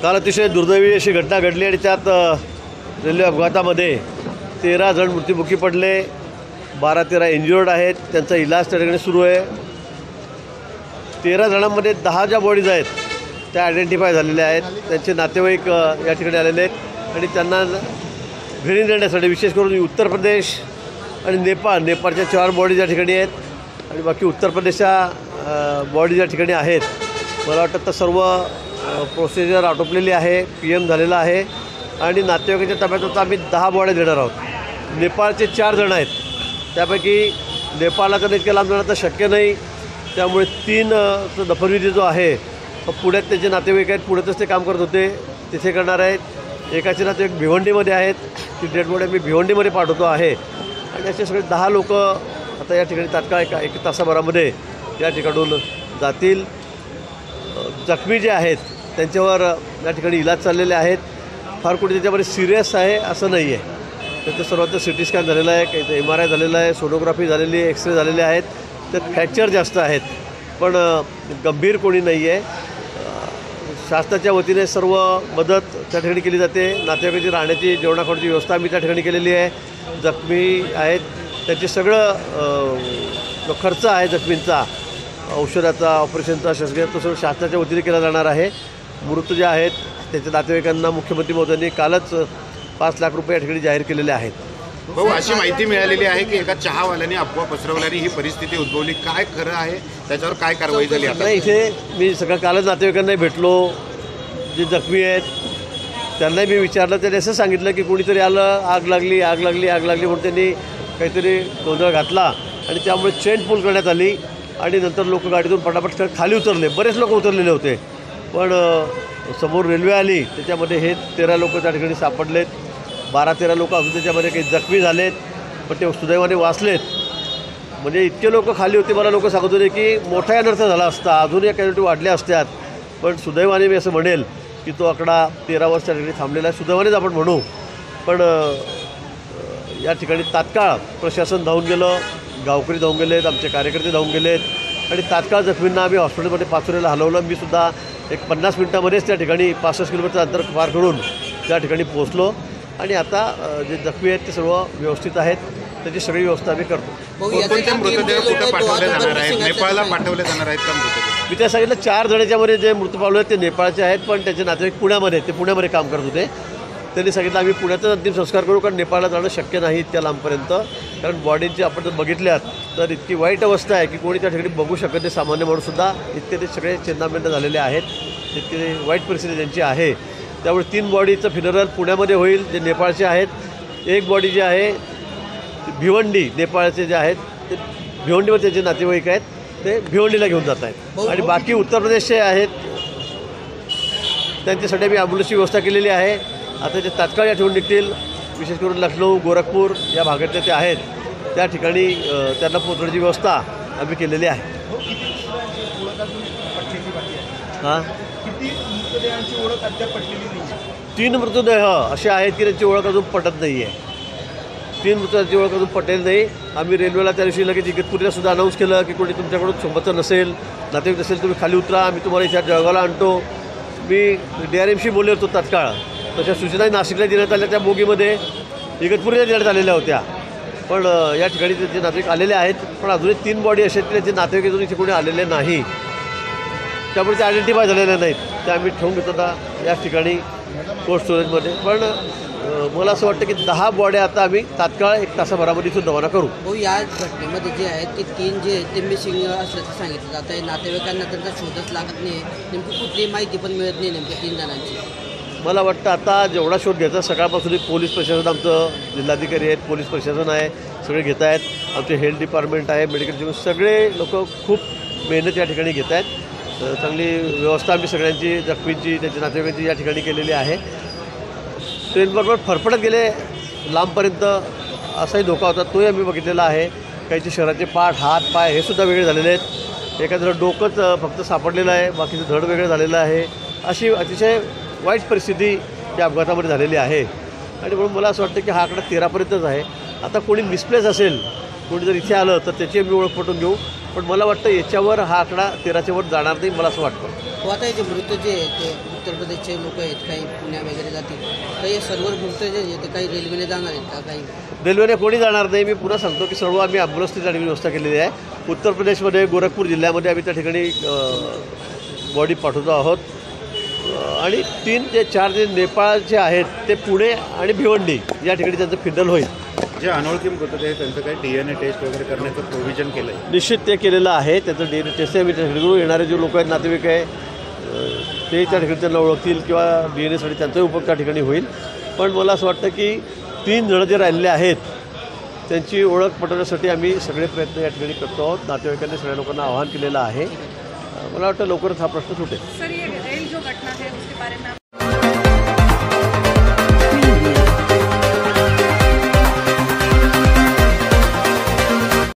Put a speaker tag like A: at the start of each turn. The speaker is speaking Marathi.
A: काल अतिशय दुर्दैवी अशी घटना घडली आणि त्यात रेल्वे अपघातामध्ये 13 जण मृत्युमुखी पडले, 12-13 इंज्युअर्ड आहेत. त्यांचा इलाज त्या ठिकाणी सुरू आहे. 13 जणांमध्ये 10 ज्या बॉडीज आहेत त्या आयडेंटिफाय झालेल्या आहेत. त्यांचे नातेवाईक या ठिकाणी आलेले आहेत आणि त्यांना घरी नेण्यासाठी विशेष करून उत्तर प्रदेश आणि नेपाळच्या 4 बॉडीज या ठिकाणी आहेत आणि बाकी उत्तर प्रदेशच्या बॉडीज या ठिकाणी आहेत. मला वाटतं तर सर्व प्रोसिजर आटोपलेली आहे, PM झालेला आहे आणि नातेवाईकाच्या ताब्यात आता आम्ही 10 बॉड्या देणार आहोत. नेपाळचे 4 जण आहेत, त्यापैकी नेपाळला तर इतक्या लांब जाणं तर शक्य नाही, त्यामुळे 3 दफनविधी जो आहे पुण्यात त्याचे नातेवाईक आहेत, पुण्यातच ते काम करत होते, तिथे करणार आहेत. एकाचे नातेवाईक भिवंडीमध्ये आहेत, ती डेड बॉडी आम्ही भिवंडीमध्ये पाठवतो आहे आणि असे सगळे 10 लोक आता या ठिकाणी तात्काळ एक तासाभरामध्ये या ठिकाणून जातील. जखमी जे आहेत त्यांच्यावर या ठिकाणी इलाज चाललेले आहेत. फार कुठे त्याच्यामध्ये सिरियस आहे असं नाही आहे. त्याचं सर्वात CT स्कॅन झालेला आहे, काही MRI झालेला आहे, सोनोग्राफी झालेली आहे, एक्सरे झालेले आहेत. त्यात फ्रॅक्चर जास्त आहेत पण गंभीर कोणी नाही आहे. शासनाच्या वतीने सर्व मदत त्या ठिकाणी केली जाते. नातेवाईकाची राहण्याची जेवणाखाण्याची व्यवस्था आम्ही त्या ठिकाणी केलेली आहे. जखमी आहेत त्याचे सगळं जो खर्च आहे जखमींचा, औषधाचा, ऑपरेशनचा, शस्त्रक्रिया तो सगळं शासनाच्या वतीने केला जाणार आहे. मृत जे आहेत त्याच्या नातेवाईकांना मुख्यमंत्री महोदयांनी कालच 5 लाख रुपये या ठिकाणी जाहीर केलेले आहेत.
B: भाऊ, अशी माहिती मिळालेली आहे की एका चहावाल्याने अफवा पसरवल्याने ही परिस्थिती उद्भवली. काय खरं आहे, त्याच्यावर काय कारवाई झाली? आता
A: नाही, इथे मी सगळं कालच नातेवाईकांनाही भेटलो, जे जखमी आहेत त्यांनाही मी विचारलं. त्यांनी असं सांगितलं की कोणीतरी आलं, आग लागली म्हणून त्यांनी काहीतरी गोंधळ घातला आणि त्यामुळे चेन पूल करण्यात आली आणि नंतर लोक गाडीतून पटापट खाली उतरले. बरेच लोक उतरलेले होते पण समोर रेल्वे आली, त्याच्यामध्ये हे 13 लोक त्या ठिकाणी सापडलेत. 12-13 लोक अजून त्याच्यामध्ये काही जखमी झालेत पण ते सुदैवाने वाचलेत. म्हणजे इतके लोक खाली होते, मला लोक सांगत होते की मोठा अनर्थ झाला असता, अजून या कॅज्युलिटी वाढल्या असत्यात. पण सुदैवाने मी असं म्हणेल की तो आकडा 13 वर्ष त्या ठिकाणी थांबलेला आहे. सुदैवानेच आपण म्हणू. पण या ठिकाणी तात्काळ प्रशासन धावून गेलं, गावकरी धावून गेलेत, आमचे कार्यकर्ते धावून गेलेत आणि तात्काळ जखमींना आम्ही हॉस्पिटलमध्ये पाचोऱ्याला हलवलं. मी सुद्धा एक 50 मिनिटामध्येच त्या ठिकाणी 65 किलोमीटर अंतर पार करून त्या ठिकाणी पोहोचलो आणि आता जे जखमी आहेत ते सर्व व्यवस्थित आहेत, त्याची सगळी व्यवस्था आम्ही करतो.
B: कोणते मृतदेह कुठे पाठवले जाणार आहेत? नेपाळला पाठवले जाणार आहेत का मृतदेह?
A: मी त्या सांगितलं 4 जणांच्यामध्ये जे मृत पावले आहेत ते नेपाळचे आहेत पण त्याचे नातेवाईक पुण्यामध्ये आहेत, ते पुण्यामध्ये काम करत होते. त्यांनी सांगितलं आम्ही पुण्यातच अंतिम संस्कार करू, कारण नेपाळला जाणं शक्य नाही इतक्या लांबपर्यंत. कारण बॉडीचे आपण जर बघितल्यात तर इतकी वाईट अवस्था आहे की कोणी त्या ठिकाणी बघू शकत नाही, सामान्य माणूससुद्धा. इतके ते सगळे चिंतामंद झालेले आहेत, इतके वाईट परिस्थिती त्यांची आहे. त्यामुळे 3 बॉडीचं फिनरल पुण्यामध्ये होईल जे नेपाळचे आहेत. एक बॉडी जी आहे भिवंडी, नेपाळचे जे आहेत ते भिवंडीवर त्याचे नातेवाईक आहेत, ते भिवंडीला घेऊन जात आहेत आणि बाकी उत्तर प्रदेशचे आहेत त्यांच्यासाठी मी ॲम्ब्युलन्सची व्यवस्था केलेली आहे. आता ते तात्काळ या ठिकाणी निघतील. विशेष करून लखनौ, गोरखपूर या भागातले ते आहेत, त्या ठिकाणी त्यांना पोहोचण्याची व्यवस्था आम्ही केलेली आहे. हां, 3 मृतदेह असे आहेत की त्यांची ओळख अजून पटत नाही आहे. 3 मृतदेहांची ओळख अजून पटेल नाही. आम्ही रेल्वेला त्या दिवशी लगेच इगतपुरीला सुद्धा अनाऊन्स केलं की कोणी तुमच्याकडून सोबतचं नसेल, नातेवाईक नसेल, तुम्ही खाली उतरा, आम्ही तुम्हाला इथे जळगावला आणतो. मी DRMशी बोलले होतो तात्काळ. तशा सूचनाही नाशिकला देण्यात आल्या, त्या बोगीमध्ये इगतपुरीला देण्यात आलेल्या होत्या. पण या ठिकाणी त्यांचे नातेवाईक आलेले आहेत पण अजूनही 3 बॉडी असे आहेत की त्यांचे नातेवाईक अजून इथे कोणी आलेले नाही, त्यामुळे ते आयडेंटिफाय झालेले नाहीत. ते आम्ही ठेवून घेतो आता या ठिकाणी कोल्ड स्टोरेजमध्ये. पण मला असं वाटतं की 10 बॉड्या आता आम्ही तात्काळ 1 तासाभरामध्ये इथून रवाना करू.
C: हो, या घटनेमध्ये जे आहेत ते 3 जे ते मिसिंग असल्याचं सांगितलं जातं आहे. नातेवाईकांना त्यांचा शोधच लागत नाही, नेमकी कुठलीही माहिती पण मिळत नाही नेमक्या 3 जणांची.
A: मला वाटतं आता जेवढा शोध घ्यायचा सकाळपासून पोलीस प्रशासन, आमचं जिल्हाधिकारी आहेत, पोलीस प्रशासन आहे, सगळे घेत आहेत. आमचे हेल्थ डिपार्टमेंट आहे, मेडिकल, सगळे लोक खूप मेहनत या ठिकाणी घेत आहेत. चांगली व्यवस्था आम्ही सगळ्यांची, जखमींची, त्यांच्या नातेवाईकांची या ठिकाणी केलेली आहे. ट्रेनबरोबर फरफडत गेले लांबपर्यंत असाही धोका होता, तोही आम्ही बघितलेला आहे. काहीचे शरीराचे पाठ, हात, पाय हे सुद्धा वेगळे झालेले आहेत. एखादं डोकंच फक्त सापडलेलं आहे, बाकीचं धड वेगळं झालेलं आहे. अशी अतिशय वाईट परिस्थिती या अपघातामध्ये झालेली आहे आणि म्हणून मला असं वाटतं की हा आकडा 13पर्यंतच आहे. आता कोणी मिसप्लेस असेल, कोणी जर इथे आलं तर त्याची मी ओळख पटवून घेऊ, पण मला वाटतं याच्यावर हा आकडा 13च्या वर जाणार नाही, मला असं वाटतं.
C: तो आता हे जे मृत जे आहेत ते उत्तर प्रदेशचे लोक आहेत, काही पुण्या वगैरे जातील, तर हे सर्व मृत जे आहेत ते काही रेल्वेने जाणार आहेत का? काही
A: रेल्वेने कोणी जाणार नाही. मी पुन्हा सांगतो की सर्व आम्ही ॲम्ब्युलन्सची त्या ठिकाणी व्यवस्था केलेली आहे. उत्तर प्रदेशमध्ये गोरखपूर जिल्ह्यामध्ये आम्ही त्या ठिकाणी बॉडी पाठवतो आहोत. आणि 3 ते 4 जे नेपाळचे आहेत ते पुणे आणि भिवंडी या ठिकाणी त्यांचं फिडल होईल.
B: जे अनोळखी मृतदेह आहे त्यांचं काही DNA टेस्ट वगैरे करण्याचं प्रोव्हिजन केलं आहे?
A: निश्चित ते केलेलं आहे. त्याचं DNA टेस्ट आम्ही त्या ठिकाणी करू. येणारे जे लोक आहेत नातेवाईक आहे ते त्या ठिकाणी त्यांना ओळखतील किंवा DNA साठी त्यांचाही उपयोग त्या ठिकाणी होईल. पण मला असं वाटतं की 3 जण जे राहिलेले आहेत त्यांची ओळख पटवण्यासाठी आम्ही सगळे प्रयत्न या ठिकाणी करतो आहोत. नातेवाईकांनी सगळ्या लोकांना आवाहन केलेलं आहे. मला वाटतं लवकरच हा प्रश्न सुटेल.
D: सर, ये रेल जो घटना है उसके बारे में